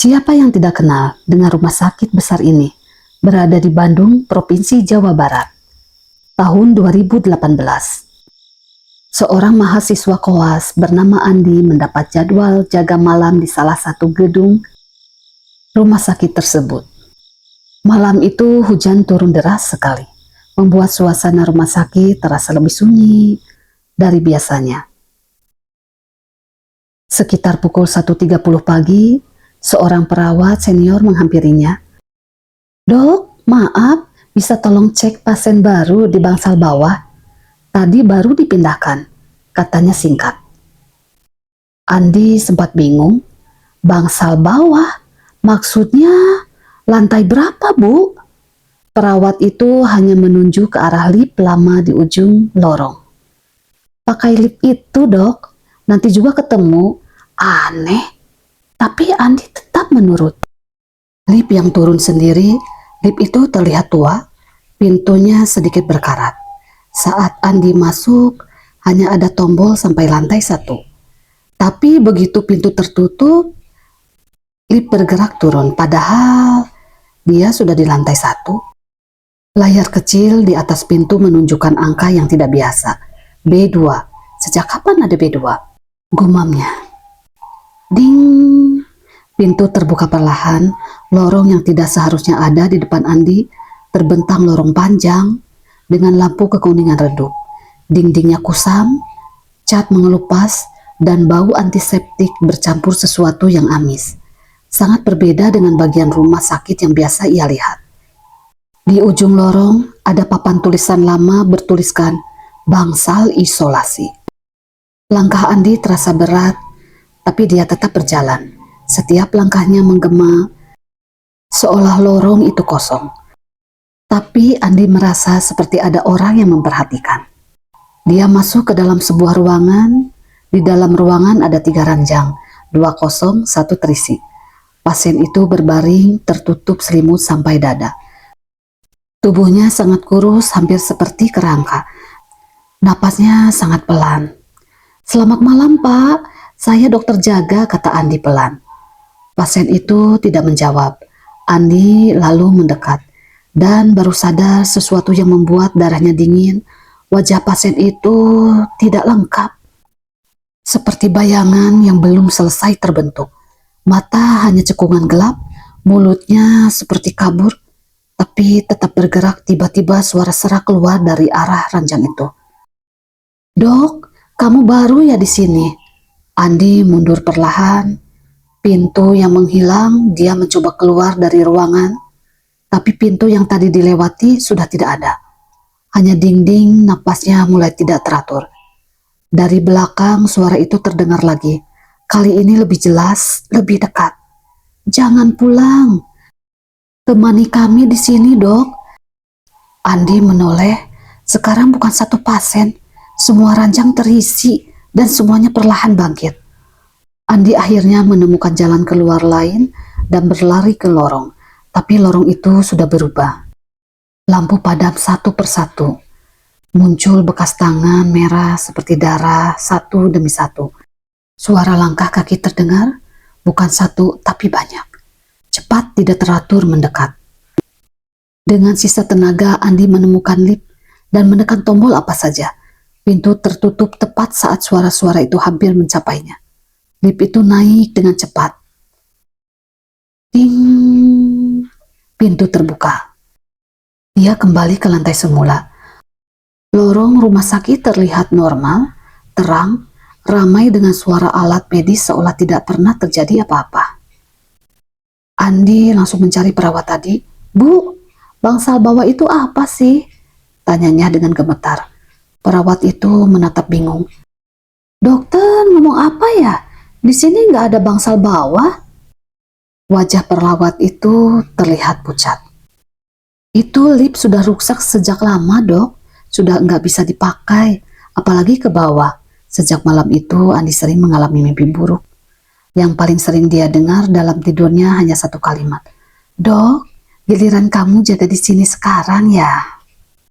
Siapa yang tidak kenal dengan rumah sakit besar ini? Berada di Bandung, Provinsi Jawa Barat. Tahun 2018. Seorang mahasiswa koas bernama Andi mendapat jadwal jaga malam di salah satu gedung rumah sakit tersebut. Malam itu hujan turun deras sekali, membuat suasana rumah sakit terasa lebih sunyi dari biasanya. Sekitar pukul 1.30 pagi, seorang perawat senior menghampirinya. "Dok, maaf, bisa tolong cek pasien baru di bangsal bawah? Tadi baru dipindahkan," katanya singkat. Andi sempat bingung. Bangsal bawah? Maksudnya lantai berapa, Bu? Perawat itu hanya menunjuk ke arah lift lama di ujung lorong. "Pakai lift itu, Dok. Nanti juga ketemu." Aneh. Tapi Andi tetap menurut. Lift yang turun sendiri, lift itu terlihat tua, pintunya sedikit berkarat. Saat Andi masuk, hanya ada tombol sampai lantai 1. Tapi begitu pintu tertutup, lift bergerak turun, padahal dia sudah di lantai 1. Layar kecil di atas pintu menunjukkan angka yang tidak biasa. B2. Sejak kapan ada B2? Gumamnya. Ding! Pintu terbuka perlahan. Lorong yang tidak seharusnya ada di depan Andi terbentang lorong panjang dengan lampu kekuningan redup. Dindingnya kusam, cat mengelupas, dan bau antiseptik bercampur sesuatu yang amis. Sangat berbeda dengan bagian rumah sakit yang biasa ia lihat. Di ujung lorong ada papan tulisan lama bertuliskan bangsal isolasi. Langkah Andi terasa berat, tapi dia tetap berjalan. Setiap langkahnya menggema, seolah lorong itu kosong. Tapi Andi merasa seperti ada orang yang memperhatikan. Dia masuk ke dalam sebuah ruangan. Di dalam ruangan ada 3 ranjang, 2 kosong, 1 terisi. Pasien itu berbaring tertutup selimut sampai dada. Tubuhnya sangat kurus, hampir seperti kerangka. Napasnya sangat pelan. "Selamat malam, Pak. Saya dokter jaga," kata Andi pelan. Pasien itu tidak menjawab. Andi lalu mendekat dan baru sadar sesuatu yang membuat darahnya dingin. Wajah pasien itu tidak lengkap. Seperti bayangan yang belum selesai terbentuk. Mata hanya cekungan gelap, mulutnya seperti kabur, tapi tetap bergerak. Tiba-tiba suara serak keluar dari arah ranjang itu. "Dok, kamu baru ya di sini?" Andi mundur perlahan. Pintu yang menghilang, dia mencoba keluar dari ruangan, tapi pintu yang tadi dilewati sudah tidak ada. Hanya dinding, napasnya mulai tidak teratur. Dari belakang suara itu terdengar lagi. Kali ini lebih jelas, lebih dekat. "Jangan pulang. Temani kami di sini, Dok." Andi menoleh. Sekarang bukan 1 pasien. Semua ranjang terisi dan semuanya perlahan bangkit. Andi akhirnya menemukan jalan keluar lain dan berlari ke lorong. Tapi lorong itu sudah berubah. Lampu padam satu persatu. Muncul bekas tangan merah seperti darah satu demi satu. Suara langkah kaki terdengar, bukan 1 tapi banyak. Cepat tidak teratur mendekat. Dengan sisa tenaga Andi menemukan lift dan menekan tombol apa saja. Pintu tertutup tepat saat suara-suara itu hampir mencapainya. Lift itu naik dengan cepat. Ding! Pintu terbuka. Dia kembali ke lantai semula. Lorong rumah sakit terlihat normal, terang, ramai dengan suara alat medis seolah tidak pernah terjadi apa-apa. Andi langsung mencari perawat tadi. "Bu, bangsal bawah itu apa sih?" tanyanya dengan gemetar. Perawat itu menatap bingung. "Dokter, ngomong apa ya? Di sini nggak ada bangsal bawah." Wajah perawat itu terlihat pucat. "Itu lift sudah rusak sejak lama, Dok. Sudah nggak bisa dipakai, apalagi ke bawah." Sejak malam itu, Andi sering mengalami mimpi buruk. Yang paling sering dia dengar dalam tidurnya hanya 1 kalimat. "Dok, giliran kamu jaga di sini sekarang ya."